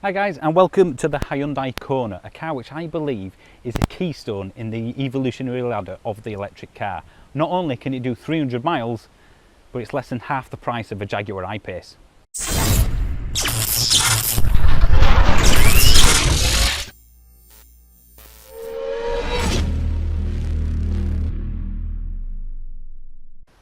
Hi guys, and welcome to the Hyundai Kona, a car which I believe is a keystone in the evolutionary ladder of the electric car. Not only can it do 300 miles, but it's less than half the price of a Jaguar I-Pace.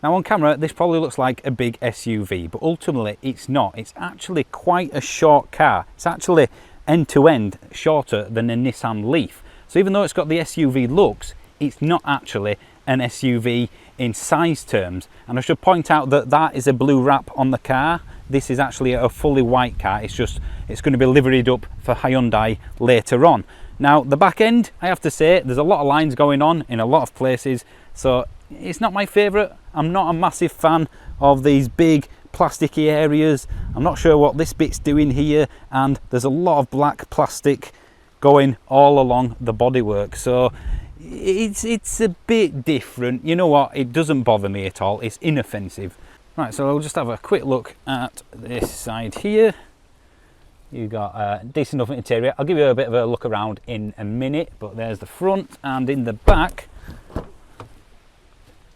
Now on camera this probably looks like a big SUV, but ultimately it's not. It's actually quite a short car. It's actually end-to-end shorter than a Nissan Leaf. So even though it's got the SUV looks, it's not actually an SUV in size terms. And I should point out that that is a blue wrap on the car. This is actually a fully white car. It's going to be liveried up for Hyundai later on. Now the back end, I have to say, there's a lot of lines going on in a lot of places, so it's not my favourite. I'm not a massive fan of these big plasticky areas. I'm not sure what this bit's doing here, and there's a lot of black plastic going all along the bodywork, so it's a bit different. You know what, it doesn't bother me at all. It's inoffensive. Right, so we'll just have a quick look at this side here. You've got a decent enough interior. I'll give you a bit of a look around in a minute, but there's the front, and in the back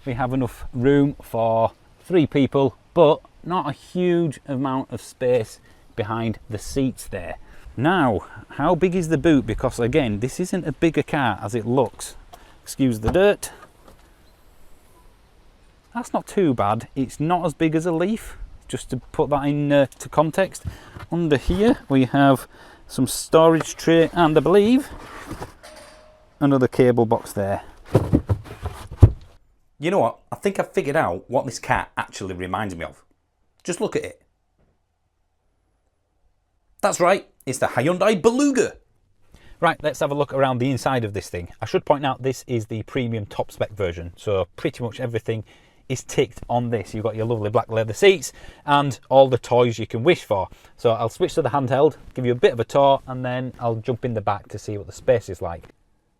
we have enough room for 3 people, but not a huge amount of space behind the seats there. Now, how big is the boot? Because again, this isn't a bigger car as it looks. Excuse the dirt. That's not too bad. It's not as big as a Leaf, just to put that in to context. Under here we have some storage tray, and I believe another cable box there. You know what? I think I've figured out what this car actually reminds me of. Just look at it. That's right, it's the Hyundai Beluga. Right, let's have a look around the inside of this thing. I should point out this is the premium top spec version, so pretty much everything is ticked on this. You've got your lovely black leather seats and all the toys you can wish for. So I'll switch to the handheld, give you a bit of a tour, and then I'll jump in the back to see what the space is like.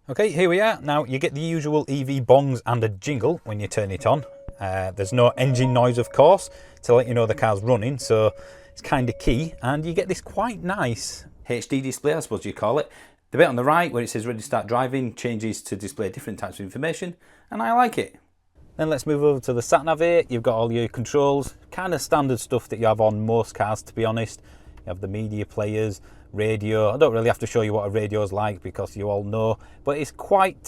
Okay, here we are. Now you get the usual EV bongs and a jingle when you turn it on. There's no engine noise, of course, to let you know the car's running, so it's kind of key. And you get this quite nice HD display, I suppose you call it. The bit on the right where it says ready to start driving changes to display different types of information, and I like it. Then let's move over to the sat-nav here. You've got all your controls, kind of standard stuff that you have on most cars, to be honest. You have the media players, radio. I don't really have to show you what a radio is like because you all know, but it's quite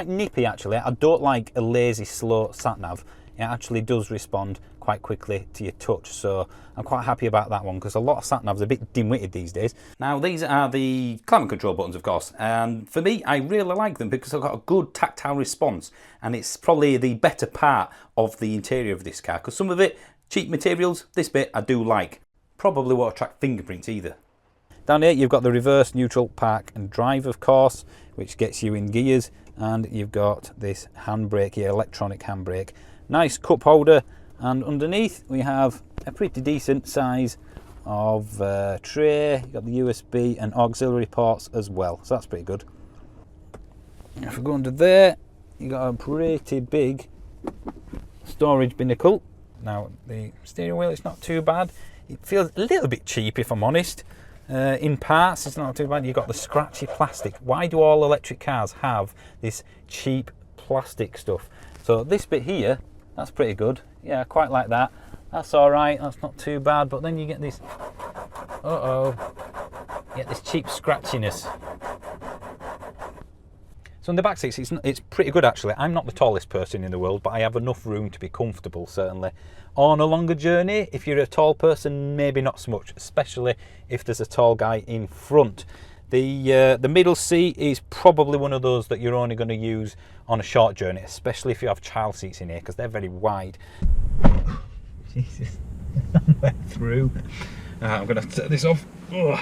nippy actually. I don't like a lazy, slow sat-nav. It actually does respond quite quickly to your touch, so I'm quite happy about that one, because a lot of sat-navs are a bit dim-witted these days. Now these are the climate control buttons, of course, and for me I really like them because they've got a good tactile response, and it's probably the better part of the interior of this car, because some of it, cheap materials, this bit I do like. Probably won't attract fingerprints either. Down here you've got the reverse, neutral, park and drive, of course, which gets you in gears, and you've got this handbrake here, electronic handbrake. Nice cup holder, and underneath we have a pretty decent size of tray. You've got the USB and auxiliary ports as well, so that's pretty good. If we go under there, you've got a pretty big storage binnacle. Now the steering wheel, it's not too bad. It feels a little bit cheap, if I'm honest. In parts, it's not too bad. You've got the scratchy plastic. Why do all electric cars have this cheap plastic stuff? So this bit here, that's pretty good. Yeah, I quite like that. That's all right. That's not too bad. But then you get this, you get this cheap scratchiness. So in the back seats, it's pretty good actually. I'm not the tallest person in the world, but I have enough room to be comfortable, certainly. On a longer journey, if you're a tall person, maybe not so much, especially if there's a tall guy in front. The middle seat is probably one of those that you're only going to use on a short journey, especially if you have child seats in here, because they're very wide. Jesus, I went through. I'm going to turn this off. Ugh.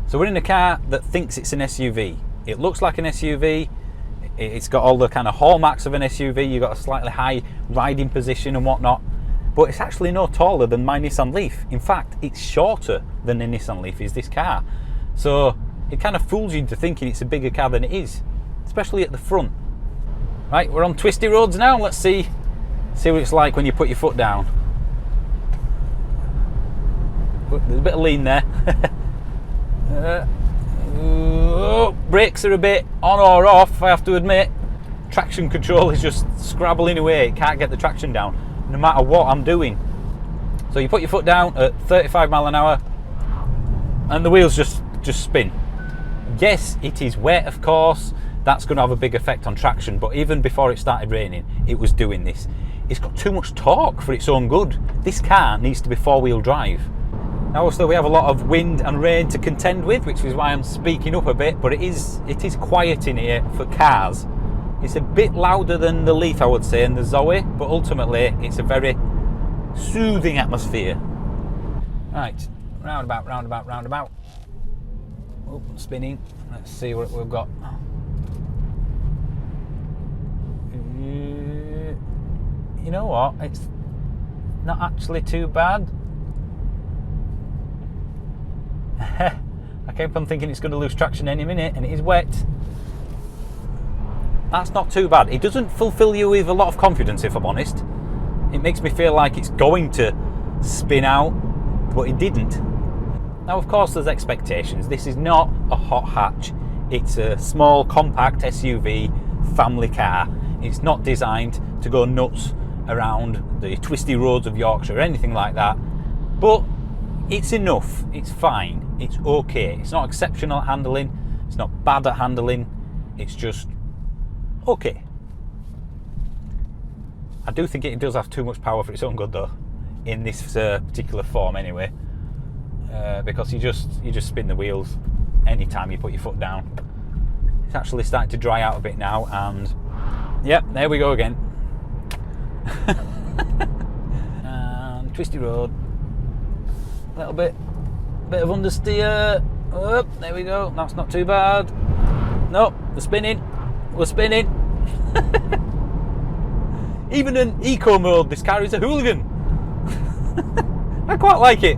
So we're in a car that thinks it's an SUV. It looks like an SUV. It's got all the kind of hallmarks of an SUV. You've got a slightly high riding position and whatnot, but it's actually no taller than my Nissan Leaf. In fact, it's shorter than the Nissan Leaf is this car. So it kind of fools you into thinking it's a bigger car than it is, especially at the front. Right, we're on twisty roads now. Let's see what it's like when you put your foot down. There's a bit of lean there. Brakes are a bit on or off, I have to admit. Traction control is just scrabbling away. It can't get the traction down, no matter what I'm doing. So you put your foot down at 35 mile an hour, and the wheels just spin. Yes, it is wet, of course. That's going to have a big effect on traction, but even before it started raining, it was doing this. It's got too much torque for its own good. This car needs to be four-wheel drive. Now, obviously, we have a lot of wind and rain to contend with, which is why I'm speaking up a bit, but it is quiet in here for cars. It's a bit louder than the Leaf, I would say, and the Zoe, but ultimately, it's a very soothing atmosphere. Right, roundabout, roundabout, roundabout. Oh, spinning. Let's see what we've got. You know what? It's not actually too bad. I kept on thinking it's going to lose traction any minute, and it is wet. That's not too bad. It doesn't fulfill you with a lot of confidence, if I'm honest. It makes me feel like it's going to spin out, but it didn't. Now, of course, there's expectations. This is not a hot hatch. It's a small, compact SUV family car. It's not designed to go nuts around the twisty roads of Yorkshire or anything like that. But it's enough. It's fine. It's okay. It's not exceptional at handling. It's not bad at handling. It's just okay. I do think it does have too much power for its own good, though, in this particular form anyway, because you just spin the wheels anytime you put your foot down. It's actually starting to dry out a bit now, and yep, there we go again. And twisty road, a little bit of understeer. Oh, there we go. That's not too bad. Nope, we're spinning. Even in eco mode, this car is a hooligan. I quite like it.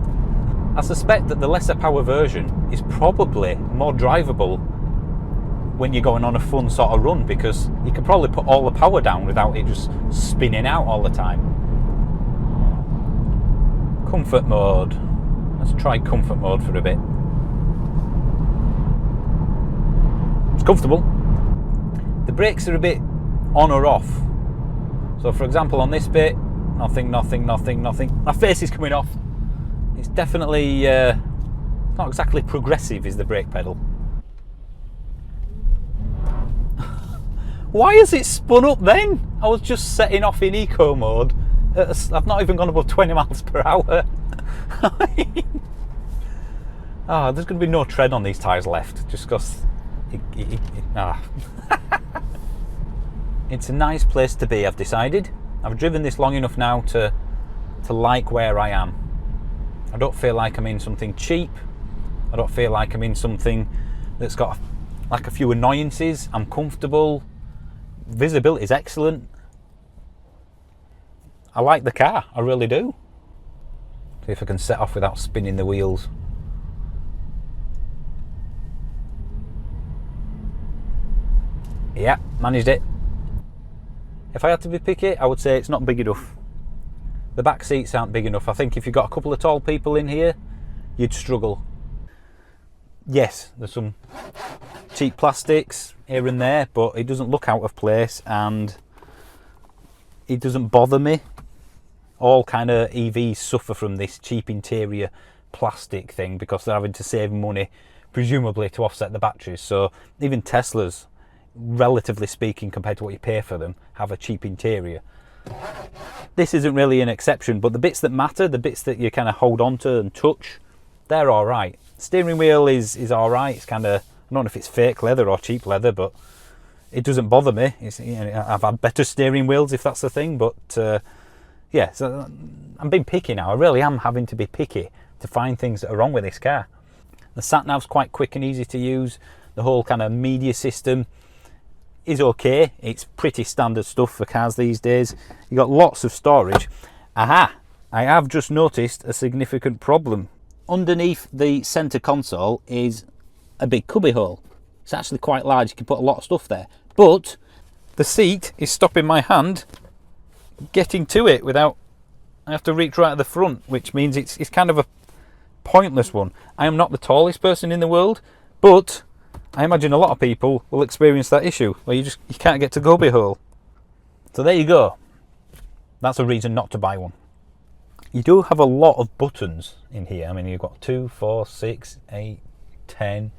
I suspect that the lesser power version is probably more drivable when you're going on a fun sort of run, because you can probably put all the power down without it just spinning out all the time. Comfort mode. Let's try comfort mode for a bit. It's comfortable. The brakes are a bit on or off. So for example, on this bit, nothing. My face is coming off. It's definitely not exactly progressive, is the brake pedal. Why has it spun up then? I was just setting off in eco mode. I've not even gone above 20 miles per hour. Oh, there's going to be no tread on these tyres left, just because It's a nice place to be, I've decided. I've driven this long enough now to like where I am. I don't feel like I'm in something cheap. I don't feel like I'm in something that's got like a few annoyances. I'm comfortable. Visibility is excellent. I like the car, I really do. See if I can set off without spinning the wheels. Yeah, managed it. If I had to be picky, I would say it's not big enough. The back seats aren't big enough. I think if you've got a couple of tall people in here, you'd struggle. Yes, there's some cheap plastics here and there, but it doesn't look out of place and it doesn't bother me. All kind of EVs suffer from this cheap interior plastic thing because they're having to save money, presumably to offset the batteries. So even Teslas, relatively speaking, compared to what you pay for them, have a cheap interior. This isn't really an exception, but the bits that matter, the bits that you kind of hold on to and touch, they're all right. Steering wheel is all right. It's kind of, I don't know if it's fake leather or cheap leather, but it doesn't bother me. It's, you know, I've had better steering wheels if that's the thing, but yeah, so I'm being picky now. I really am having to be picky to find things that are wrong with this car. The sat-nav's quite quick and easy to use. The whole kind of media system is okay. It's pretty standard stuff for cars these days. You've got lots of storage. Aha! I have just noticed a significant problem. Underneath the centre console is a big cubby hole. It's actually quite large. You can put a lot of stuff there. But the seat is stopping my hand getting to it without... I have to reach right at the front, which means it's kind of a pointless one. I am not the tallest person in the world, but I imagine a lot of people will experience that issue where you can't get to Gobi hole. So there you go. That's a reason not to buy one. You do have a lot of buttons in here. I mean, you've got 2, 4, 6, 8, 10.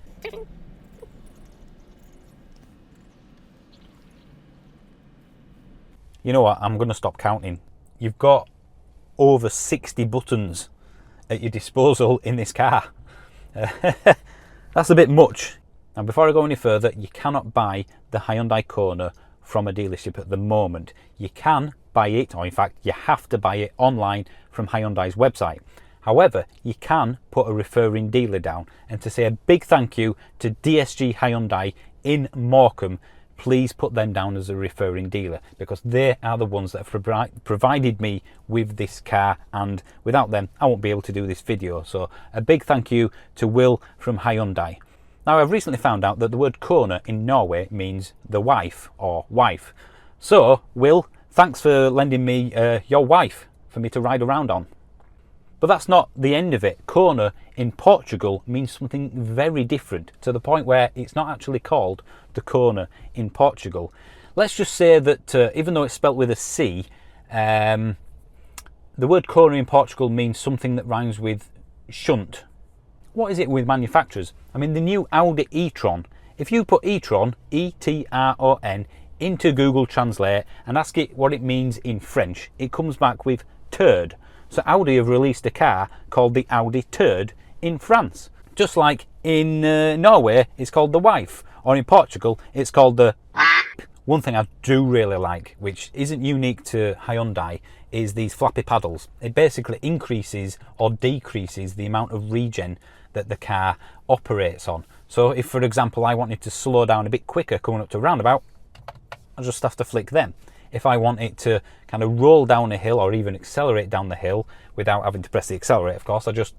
You know what? I'm going to stop counting. You've got over 60 buttons at your disposal in this car. That's a bit much. Now, before I go any further, you cannot buy the Hyundai Kona from a dealership at the moment. You can buy it, or in fact, you have to buy it online from Hyundai's website. However, you can put a referring dealer down, and to say a big thank you to DSG Hyundai in Morecambe, please put them down as a referring dealer, because they are the ones that have provided me with this car, and without them I won't be able to do this video. So a big thank you to Will from Hyundai. Now, I've recently found out that the word Kona in Norway means the wife or wife. So Will, thanks for lending me your wife for me to ride around on. But that's not the end of it. Kona in Portugal means something very different, to the point where it's not actually called the Kona in Portugal. Let's just say that even though it's spelt with a C, the word Kona in Portugal means something that rhymes with shunt. What is it with manufacturers? I mean, the new Audi e-tron, if you put e-tron, E-T-R-O-N, into Google Translate and ask it what it means in French, it comes back with turd. So Audi have released a car called the Audi Turd in France. Just like in Norway, it's called the wife, or in Portugal, it's called the... One thing I do really like, which isn't unique to Hyundai, is these flappy paddles. It basically increases or decreases the amount of regen that the car operates on. So if, for example, I wanted to slow down a bit quicker coming up to a roundabout, I just have to flick them. If I want it to kind of roll down a hill or even accelerate down the hill without having to press the accelerator, of course, I just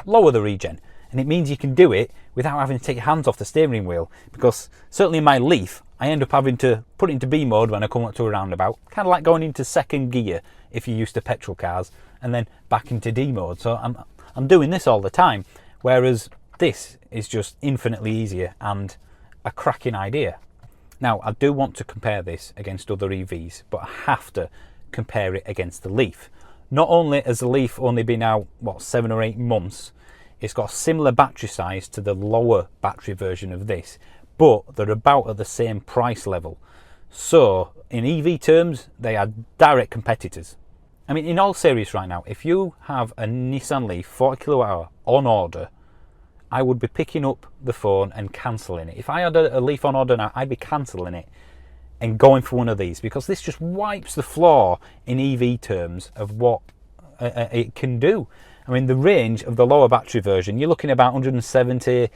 lower the regen. And it means you can do it without having to take your hands off the steering wheel, because certainly in my Leaf, I end up having to put it into B mode when I come up to a roundabout, kind of like going into second gear if you're used to petrol cars, and then back into D mode. So I'm doing this all the time, whereas this is just infinitely easier and a cracking idea. Now, I do want to compare this against other EVs, but I have to compare it against the Leaf. Not only has the Leaf only been out, 7 or 8 months, it's got a similar battery size to the lower battery version of this, but they're about at the same price level. So, in EV terms, they are direct competitors. I mean, in all seriousness right now, if you have a Nissan Leaf 40 kWh on order, I would be picking up the phone and cancelling it. If I had a Leaf on order now, I'd be cancelling it and going for one of these, because this just wipes the floor in EV terms of what it can do. I mean, the range of the lower battery version, you're looking at about 170,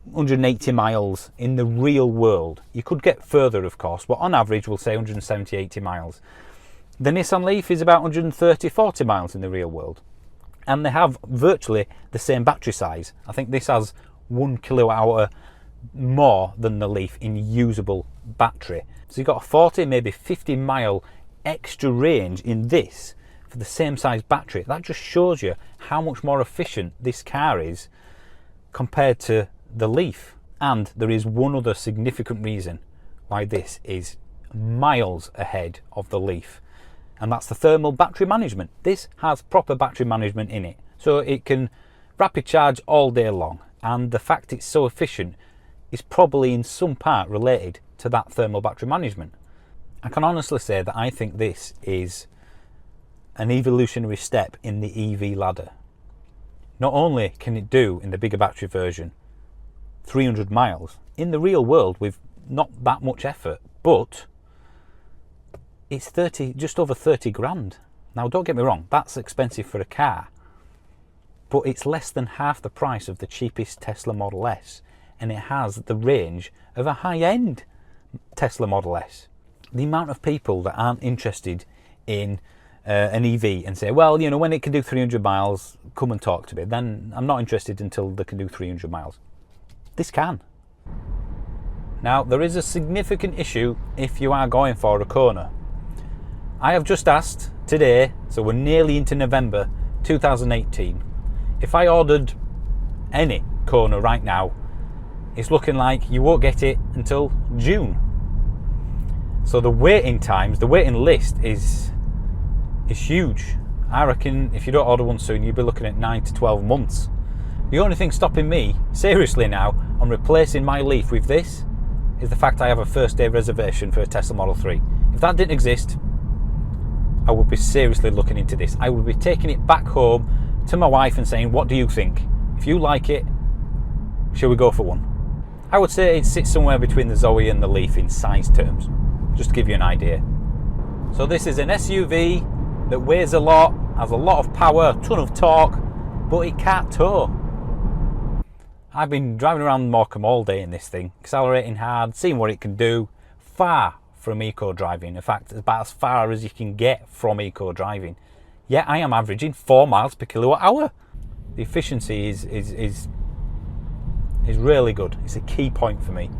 180 miles in the real world. You could get further, of course, but on average, we'll say 170, 80 miles. The Nissan Leaf is about 130, 40 miles in the real world. And they have virtually the same battery size. I think this has 1 kWh more than the Leaf in usable battery. So you've got a 40, maybe 50 mile extra range in this for the same size battery. That just shows you how much more efficient this car is compared to the Leaf. And there is one other significant reason why this is miles ahead of the Leaf, and that's the thermal battery management. This has proper battery management in it, so it can rapid charge all day long, and the fact it's so efficient is probably in some part related to that thermal battery management. I can honestly say that I think this is an evolutionary step in the EV ladder. Not only can it do, in the bigger battery version, 300 miles in the real world with not that much effort, but it's just over 30 grand. Now, don't get me wrong, that's expensive for a car, but it's less than half the price of the cheapest Tesla Model S, and it has the range of a high-end Tesla Model S. The amount of people that aren't interested in an EV and say, well, you know, when it can do 300 miles, come and talk to me. Then I'm not interested until they can do 300 miles. This can. Now, there is a significant issue if you are going for a Kona. I have just asked today, so we're nearly into November 2018, if I ordered any Kona right now, it's looking like you won't get it until June. So the waiting times, the waiting list is huge. I reckon if you don't order one soon, you'll be looking at 9 to 12 months. The only thing stopping me, seriously now, on replacing my Leaf with this, is the fact I have a first day reservation for a Tesla Model 3. If that didn't exist, I would be seriously looking into this. I would be taking it back home to my wife and saying, what do you think? If you like it, shall we go for one? I would say it sits somewhere between the Zoe and the Leaf in size terms, just to give you an idea. So this is an SUV that weighs a lot, has a lot of power, a ton of torque, but it can't tow. I've been driving around Morecambe all day in this thing, accelerating hard, seeing what it can do. Far from eco driving. In fact, about as far as you can get from eco driving. Yet I am averaging 4 miles per kilowatt hour. The efficiency is really good. It's a key point for me.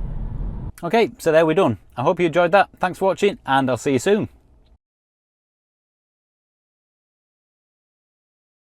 Okay, so there we're done. I hope you enjoyed that. Thanks for watching, and I'll see you soon.